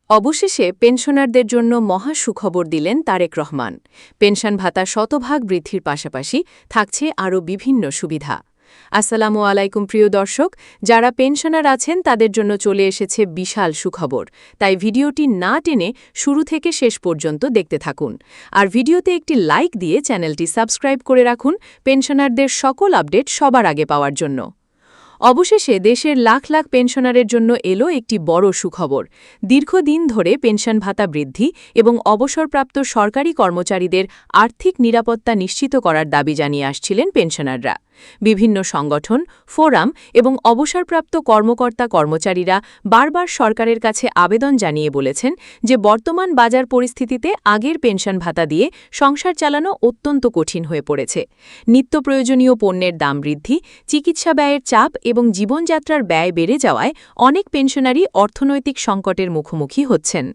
অবশেষে পেনশনারদের জন্য মহা সুখবর দিলেন তারেক রহমান। পেনশন ভাতা শতভাগ বৃদ্ধির পাশাপাশি থাকছে আরও বিভিন্ন সুবিধা। আসসালামু আলাইকুম প্রিয় দর্শক, যারা পেনশনার আছেন তাদের জন্য চলে এসেছে বিশাল সুখবর। তাই ভিডিওটি না টেনে শুরু থেকে শেষ পর্যন্ত দেখতে থাকুন। আর ভিডিওতে একটি লাইক দিয়ে চ্যানেলটি সাবস্ক্রাইব করে রাখুন পেনশনারদের সকল আপডেট সবার আগে পাওয়ার জন্য। অবশেষে দেশের লাখ লাখ পেনশনারের জন্য এলো একটি বড় সুখবর। দীর্ঘদিন ধরে পেনশন ভাতা বৃদ্ধি এবং অবসরপ্রাপ্ত সরকারি কর্মচারীদের আর্থিক নিরাপত্তা নিশ্চিত করার দাবি জানিয়ে আসছিলেন পেনশনাররা। বিভিন্ন সংগঠন, ফোরাম এবং অবসরপ্রাপ্ত কর্মকর্তা কর্মচারীরা বারবার সরকারের কাছে আবেদন জানিয়ে বলেছেন যে বর্তমান বাজার পরিস্থিতিতে আগের পেনশন ভাতা দিয়ে সংসার চালানো অত্যন্ত কঠিন হয়ে পড়েছে। নিত্য প্রয়োজনীয় পণ্যের দাম বৃদ্ধি, চিকিৎসা ব্যয়ের চাপ এবং জীবনযাত্রার ব্যয় বেড়ে যাওয়ায় অনেক পেনশনারই অর্থনৈতিক সংকটের মুখোমুখি হচ্ছেন।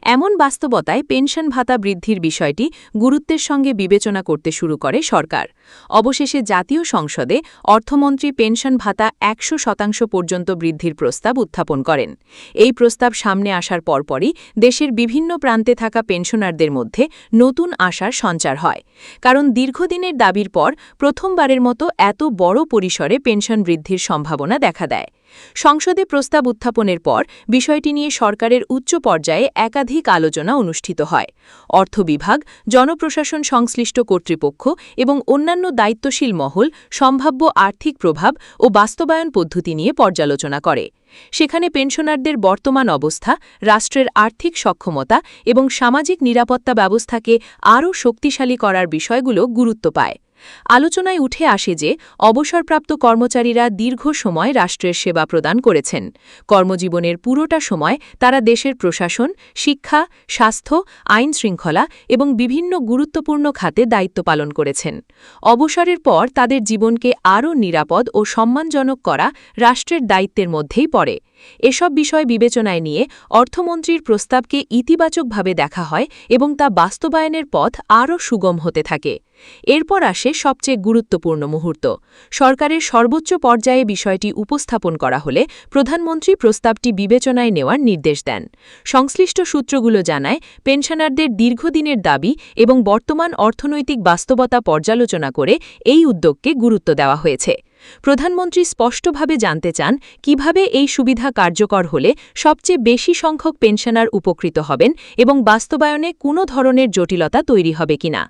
এমন বাস্তবতায় পেনশন ভাতা বৃদ্ধির বিষয়টি গুরুত্বের সঙ্গে বিবেচনা করতে শুরু করে সরকার। অবশেষে জাতীয় সংসদে অর্থমন্ত্রী পেনশন ভাতা ১০০% পর্যন্ত বৃদ্ধির প্রস্তাব উত্থাপন করেন। এই প্রস্তাব সামনে আসার পরপরই দেশের বিভিন্ন প্রান্তে থাকা পেনশনারদের মধ্যে নতুন আশার সঞ্চার হয়। কারণ দীর্ঘদিনের দাবির পর প্রথমবারের মতো এত বড় পরিসরে পেনশন বৃদ্ধির সম্ভাবনা দেখা দেয়। সংসদে প্রস্তাব উত্থাপনের পর বিষয়টি নিয়ে সরকারের উচ্চ পর্যায়ে একাধিক আলোচনা অনুষ্ঠিত হয়। অর্থ বিভাগ, জনপ্রশাসন সংশ্লিষ্ট কর্তৃপক্ষ এবং অন্যান্য দায়িত্বশীল মহল সম্ভাব্য আর্থিক প্রভাব ও বাস্তবায়ন পদ্ধতি নিয়ে পর্যালোচনা করে। সেখানে পেনশনারদের বর্তমান অবস্থা, রাষ্ট্রের আর্থিক সক্ষমতা এবং সামাজিক নিরাপত্তা ব্যবস্থাকে আরও শক্তিশালী করার বিষয়গুলো গুরুত্ব পায়। আলোচনায় উঠে আসে যে অবসরপ্রাপ্ত কর্মচারীরা দীর্ঘ সময় রাষ্ট্রের সেবা প্রদান করেছেন। কর্মজীবনের পুরোটা সময় তারা দেশের প্রশাসন, শিক্ষা, স্বাস্থ্য, আইন শৃঙ্খলা এবং বিভিন্ন গুরুত্বপূর্ণ খাতে দায়িত্ব পালন করেছেন। অবসরের পর তাদের জীবনকে আরও নিরাপদ ও সম্মানজনক করা রাষ্ট্রের দায়িত্বের মধ্যেই পড়ে। এসব বিষয় বিবেচনায় নিয়ে অর্থমন্ত্রীর প্রস্তাবকে ইতিবাচকভাবে দেখা হয় এবং তা বাস্তবায়নের পথ আরও সুগম হতে থাকে। এরপর আসে সবচেয়ে গুরুত্বপূর্ণ মুহূর্ত। সরকারের সর্বোচ্চ পর্যায়ে বিষয়টি উপস্থাপন করা হলে প্রধানমন্ত্রী প্রস্তাবটি বিবেচনায় নেওয়ার নির্দেশ দেন। সংশ্লিষ্ট সূত্রগুলো জানায়, পেনশনারদের দীর্ঘদিনের দাবি এবং বর্তমান অর্থনৈতিক বাস্তবতা পর্যালোচনা করে এই উদ্যোগকে গুরুত্ব দেওয়া হয়েছে। প্রধানমন্ত্রী স্পষ্টভাবে জানতে চান কিভাবে এই সুবিধা কার্যকর হলে সবচেয়ে বেশি সংখ্যক পেনশনার উপকৃত হবেন এবং বাস্তবায়নে কোনো ধরনের জটিলতা তৈরি হবে কিনা।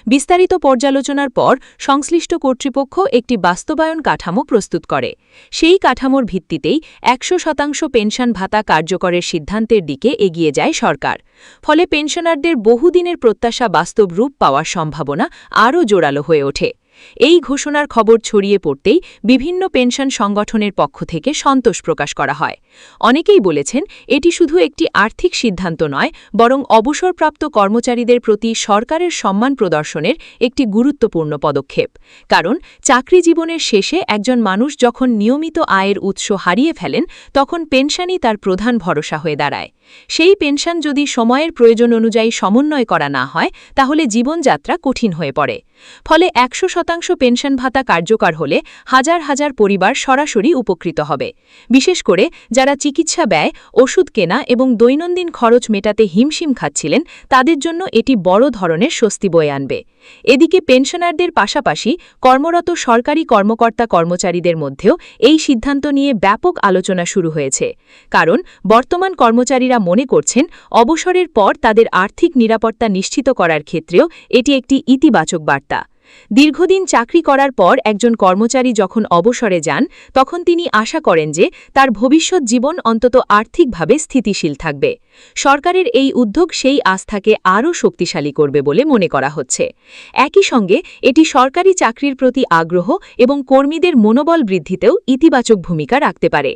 বিস্তারিত পর্যালোচনার পর সংশ্লিষ্ট কর্তৃপক্ষ একটি বাস্তবায়ন কাঠামো প্রস্তুত করে। সেই কাঠামোর ভিত্তিতেই ১০০% পেনশন ভাতা কার্যকরের সিদ্ধান্তের দিকে এগিয়ে যায় সরকার। ফলে পেনশনারদের বহুদিনের প্রত্যাশা বাস্তব রূপ পাওয়ার সম্ভাবনা আরও জোরালো হয়ে ওঠে। এই ঘোষণার খবর ছড়িয়ে পড়তেই বিভিন্ন পেনশন সংগঠনের পক্ষ থেকে সন্তোষ প্রকাশ করা হয়। অনেকেই বলেছেন, এটি শুধু একটি আর্থিক সিদ্ধান্ত নয়, বরং অবসরপ্রাপ্ত কর্মচারীদের প্রতি সরকারের সম্মান প্রদর্শনের একটি গুরুত্বপূর্ণ পদক্ষেপ। কারণ চাকরি জীবনের শেষে একজন মানুষ যখন নিয়মিত আয়ের উৎস হারিয়ে ফেলেন, তখন পেনশনই তার প্রধান ভরসা হয়ে দাঁড়ায়। সেই পেনশন যদি সময়ের প্রয়োজন অনুযায়ী সমন্বয় করা না হয়, তাহলে জীবনযাত্রা কঠিন হয়ে পড়ে। ফলে ১০০% পেনশন ভাতা কার্যকর হলে হাজার হাজার পরিবার সরাসরি উপকৃত হবে। বিশেষ করে যারা চিকিৎসা ব্যয়, ওষুধ কেনা এবং দৈনন্দিন খরচ মেটাতে হিমশিম খাচ্ছিলেন, তাদের জন্য এটি বড় ধরনের স্বস্তি বয়ে আনবে। এদিকে পেনশনারদের পাশাপাশি কর্মরত সরকারি কর্মকর্তা কর্মচারীদের মধ্যেও এই সিদ্ধান্ত নিয়ে ব্যাপক আলোচনা শুরু হয়েছে। কারণ বর্তমান কর্মচারীরা মনে করছেন, অবসরের পর তাদের আর্থিক নিরাপত্তা নিশ্চিত করার ক্ষেত্রেও এটি একটি ইতিবাচক বার্তা। দীর্ঘদিন চাকরি করার পর একজন কর্মচারী যখন অবসরে যান, তখন তিনি আশা করেন যে তার ভবিষ্যৎ জীবন অন্তত আর্থিকভাবে স্থিতিশীল থাকবে। সরকারের এই উদ্যোগ সেই আস্থাকে আরও শক্তিশালী করবে বলে মনে করা হচ্ছে। একই সঙ্গে এটি সরকারি চাকরির প্রতি আগ্রহ এবং কর্মীদের মনোবল বৃদ্ধিতেও ইতিবাচক ভূমিকা রাখতে পারে।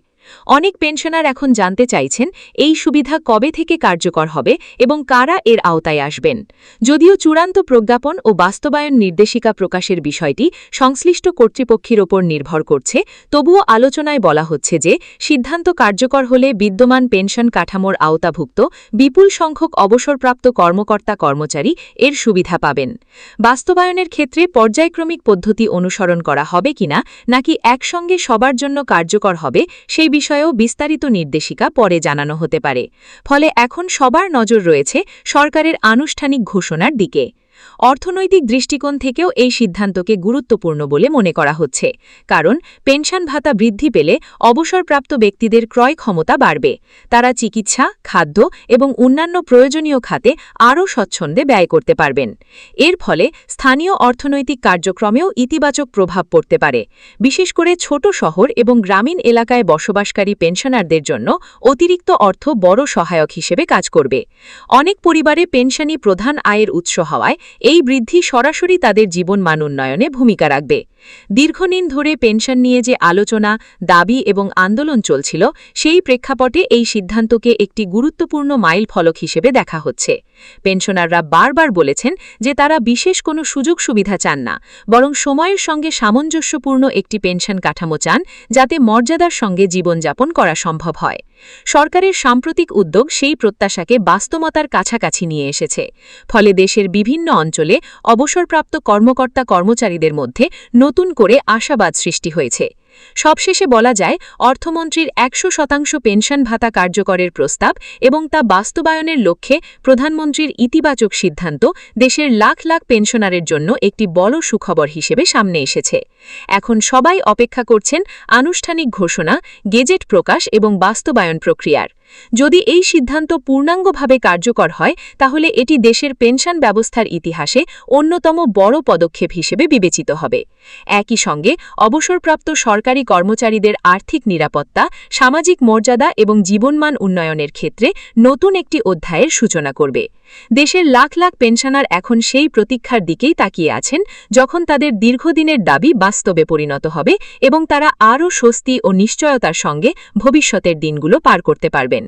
অনেক পেনশনার এখন জানতে চাইছেন, এই সুবিধা কবে থেকে কার্যকর হবে এবং কারা এর আওতায় আসবেন। যদিও চূড়ান্ত প্রজ্ঞাপন ও বাস্তবায়ন নির্দেশিকা প্রকাশের বিষয়টি সংশ্লিষ্ট কর্তৃপক্ষের ওপর নির্ভর করছে, তবুও আলোচনায় বলা হচ্ছে যে সিদ্ধান্ত কার্যকর হলে বিদ্যমান পেনশন কাঠামোর আওতাভুক্ত বিপুল সংখ্যক অবসরপ্রাপ্ত কর্মকর্তা কর্মচারী এর সুবিধা পাবেন। বাস্তবায়নের ক্ষেত্রে পর্যায়ক্রমিক পদ্ধতি অনুসরণ করা হবে কিনা, নাকি একসঙ্গে সবার জন্য কার্যকর হবে, সেই বিষয়েও বিস্তারিত নির্দেশিকা পরে জানানো হতে পারে। ফলে এখন সবার নজর রয়েছে সরকারের আনুষ্ঠানিক ঘোষণার দিকে। অর্থনৈতিক দৃষ্টিকোণ থেকেও এই সিদ্ধান্তকে গুরুত্বপূর্ণ বলে মনে করা হচ্ছে, কারণ পেনশন ভাতা বৃদ্ধি পেলে অবসরপ্রাপ্ত ব্যক্তিদের ক্রয় ক্ষমতা বাড়বে। তারা চিকিৎসা, খাদ্য এবং অন্যান্য প্রয়োজনীয় খাতে আরও স্বচ্ছন্দে ব্যয় করতে পারবেন। এর ফলে স্থানীয় অর্থনৈতিক কার্যক্রমেও ইতিবাচক প্রভাব পড়তে পারে। বিশেষ করে ছোট শহর এবং গ্রামীণ এলাকায় বসবাসকারী পেনশনারদের জন্য অতিরিক্ত অর্থ বড় সহায়ক হিসেবে কাজ করবে। অনেক পরিবারে পেনশনই প্রধান আয়ের উৎস হওয়ায় এই বৃদ্ধি সরাসরি তাদের জীবনমান উন্নয়নে ভূমিকা রাখবে। দীর্ঘদিন ধরে পেনশন নিয়ে যে আলোচনা, দাবি এবং আন্দোলন চলছিল, সেই প্রেক্ষাপটে এই সিদ্ধান্তকে একটি গুরুত্বপূর্ণ মাইল ফলক হিসেবে দেখা হচ্ছে। পেনশনাররা বারবার বলেছেন যে তারা বিশেষ কোনো সুযোগ সুবিধা চান না, বরং সময়ের সঙ্গে সামঞ্জস্যপূর্ণ একটি পেনশন কাঠামো চান, যাতে মর্যাদার সঙ্গে জীবনযাপন করা সম্ভব হয়। সরকারের সাম্প্রতিক উদ্যোগ সেই প্রত্যাশাকে বাস্তবতার কাছাকাছি নিয়ে এসেছে। ফলে দেশের বিভিন্ন অঞ্চলে অবসরপ্রাপ্ত কর্মকর্তা-কর্মচারীদের মধ্যে নতুন করে আশাবাদ সৃষ্টি হয়েছে। সবশেষে বলা যায়, অর্থমন্ত্রীর ১০০% পেনশন ভাতা কার্যকরের প্রস্তাব এবং তা বাস্তবায়নের লক্ষ্যে প্রধানমন্ত্রীর ইতিবাচক সিদ্ধান্ত দেশের লাখ লাখ পেনশনারের জন্য একটি বড় সুখবর হিসেবে সামনে এসেছে। এখন সবাই অপেক্ষা করছেন আনুষ্ঠানিক ঘোষণা, গেজেট প্রকাশ এবং বাস্তবায়ন প্রক্রিয়ার। যদি এই সিদ্ধান্ত পূর্ণাঙ্গভাবে কার্যকর হয়, তাহলে এটি দেশের পেনশন ব্যবস্থার ইতিহাসে অন্যতম বড় পদক্ষেপ হিসেবে বিবেচিত হবে। একই সঙ্গে অবসরপ্রাপ্ত সরকারি কর্মচারীদের আর্থিক নিরাপত্তা, সামাজিক মর্যাদা এবং জীবনমান উন্নয়নের ক্ষেত্রে নতুন একটি অধ্যায়ের সূচনা করবে। দেশের লাখ লাখ পেনশনার এখন সেই প্রতীক্ষার দিকেই তাকিয়ে আছেন, যখন তাদের দীর্ঘদিনের দাবি বাস্তবে পরিণত হবে এবং তারা আরও স্বস্তি ও নিশ্চয়তার সঙ্গে ভবিষ্যতের দিনগুলো পার করতে পারবেন।